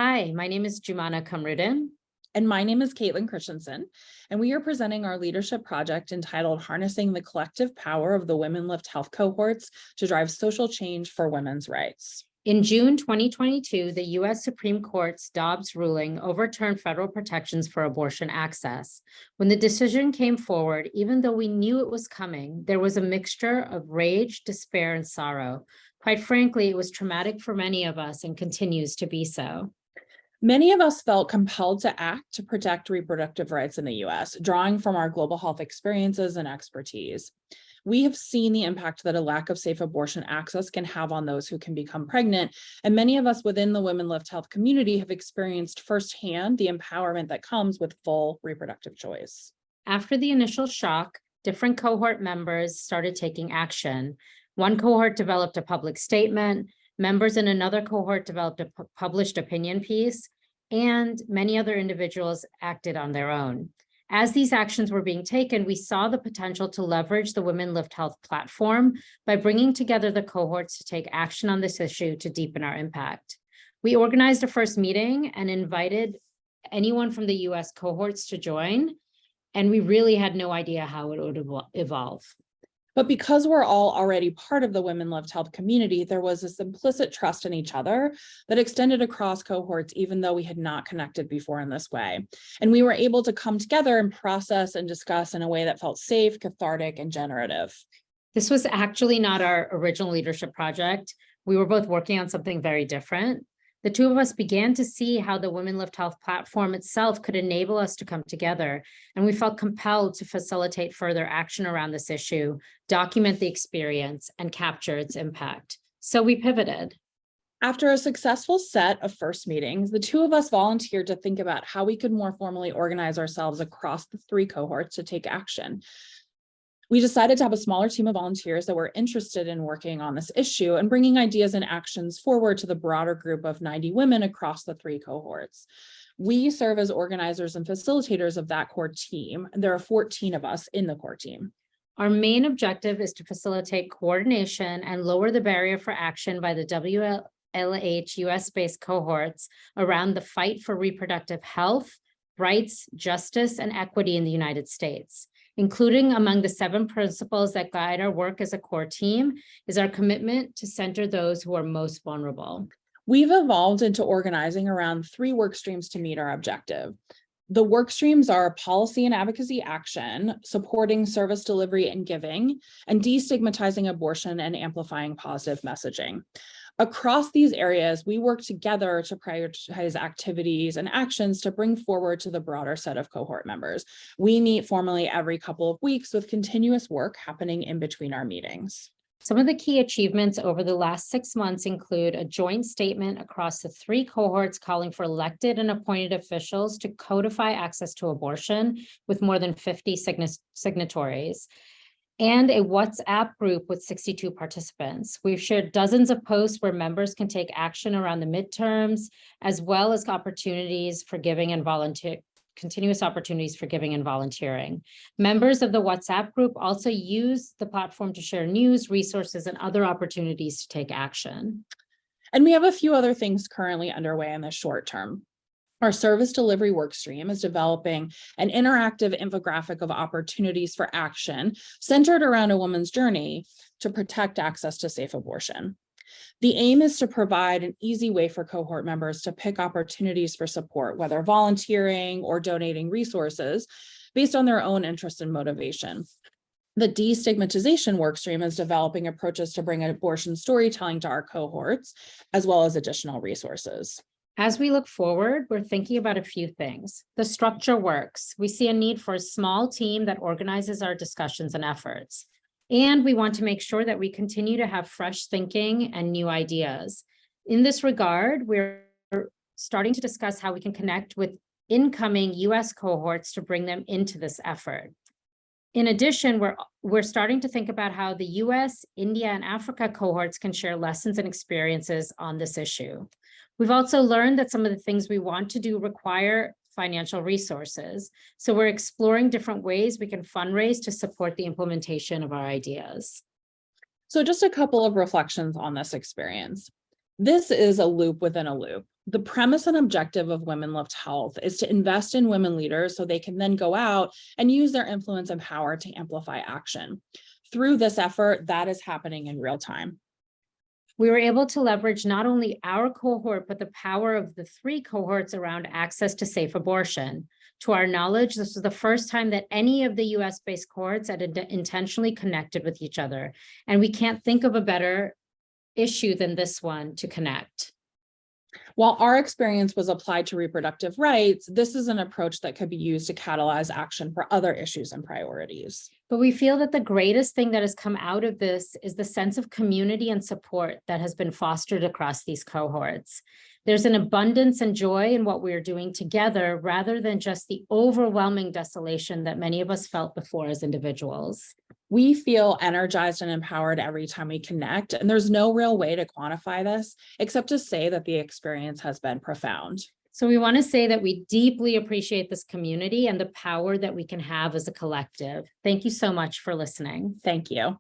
Hi, my name is Jumana Qamruddin. And my name is Kaitlin Christensen, and we are presenting our leadership project entitled Harnessing the Collective Power of the WomenLift Health Cohorts to Drive Social Change for Women's Rights. In June 2022, the U.S. Supreme Court's Dobbs ruling overturned federal protections for abortion access. When the decision came forward, even though we knew it was coming, there was a mixture of rage, despair, and sorrow. Quite frankly, it was traumatic for many of us and continues to be so. Many of us felt compelled to act to protect reproductive rights in the US, drawing from our global health experiences and expertise. We have seen the impact that a lack of safe abortion access can have on those who can become pregnant, and many of us within the WomenLift Health community have experienced firsthand the empowerment that comes with full reproductive choice. After the initial shock, different cohort members started taking action. One cohort developed a public statement. Members in another cohort developed a published opinion piece, and many other individuals acted on their own. As these actions were being taken, we saw the potential to leverage the WomenLift Health platform by bringing together the cohorts to take action on this issue to deepen our impact. We organized a first meeting and invited anyone from the US cohorts to join, and we really had no idea how it would evolve. But because we're all already part of the WomenLift Health community, there was this implicit trust in each other that extended across cohorts, even though we had not connected before in this way. And we were able to come together and process and discuss in a way that felt safe, cathartic, and generative. This was actually not our original leadership project. We were both working on something very different. The two of us began to see how the WomenLift Health platform itself could enable us to come together, and we felt compelled to facilitate further action around this issue, document the experience, and capture its impact. So we pivoted. After a successful set of first meetings, the two of us volunteered to think about how we could more formally organize ourselves across the three cohorts to take action. We decided to have a smaller team of volunteers that were interested in working on this issue and bringing ideas and actions forward to the broader group of 90 women across the three cohorts. We serve as organizers and facilitators of that core team, and there are 14 of us in the core team. Our main objective is to facilitate coordination and lower the barrier for action by the WLH US-based cohorts around the fight for reproductive health, rights, justice, and equity in the United States. Including among the 7 principles that guide our work as a core team is our commitment to center those who are most vulnerable. We've evolved into organizing around 3 work streams to meet our objective. The work streams are policy and advocacy action, supporting service delivery and giving, and destigmatizing abortion and amplifying positive messaging. Across these areas, we work together to prioritize activities and actions to bring forward to the broader set of cohort members. We meet formally every couple of weeks with continuous work happening in between our meetings. Some of the key achievements over the last 6 months include a joint statement across the 3 cohorts calling for elected and appointed officials to codify access to abortion with more than 50 signatories, and a WhatsApp group with 62 participants. We've shared dozens of posts where members can take action around the midterms, as well as opportunities for giving and continuous opportunities for giving and volunteering. Members of the WhatsApp group also use the platform to share news, resources, and other opportunities to take action. And we have a few other things currently underway in the short term. Our service delivery workstream is developing an interactive infographic of opportunities for action centered around a woman's journey to protect access to safe abortion. The aim is to provide an easy way for cohort members to pick opportunities for support, whether volunteering or donating resources, based on their own interest and motivation. The destigmatization workstream is developing approaches to bring abortion storytelling to our cohorts, as well as additional resources. As we look forward, we're thinking about a few things. The structure works. We see a need for a small team that organizes our discussions and efforts. And we want to make sure that we continue to have fresh thinking and new ideas. In this regard, we're starting to discuss how we can connect with incoming US cohorts to bring them into this effort. In addition, we're starting to think about how the US, India, and Africa cohorts can share lessons and experiences on this issue. We've also learned that some of the things we want to do require financial resources. So we're exploring different ways we can fundraise to support the implementation of our ideas. So just a couple of reflections on this experience. This is a loop within a loop. The premise and objective of WomenLift Health is to invest in women leaders so they can then go out and use their influence and power to amplify action. Through this effort, that is happening in real time. We were able to leverage not only our cohort, but the power of the 3 cohorts around access to safe abortion. To our knowledge, this was the first time that any of the US-based cohorts had intentionally connected with each other. And we can't think of a better issue than this one to connect. While our experience was applied to reproductive rights, this is an approach that could be used to catalyze action for other issues and priorities. But we feel that the greatest thing that has come out of this is the sense of community and support that has been fostered across these cohorts. There's an abundance and joy in what we're doing together, rather than just the overwhelming desolation that many of us felt before as individuals. We feel energized and empowered every time we connect, and there's no real way to quantify this except to say that the experience has been profound. So we want to say that we deeply appreciate this community and the power that we can have as a collective. Thank you so much for listening. Thank you.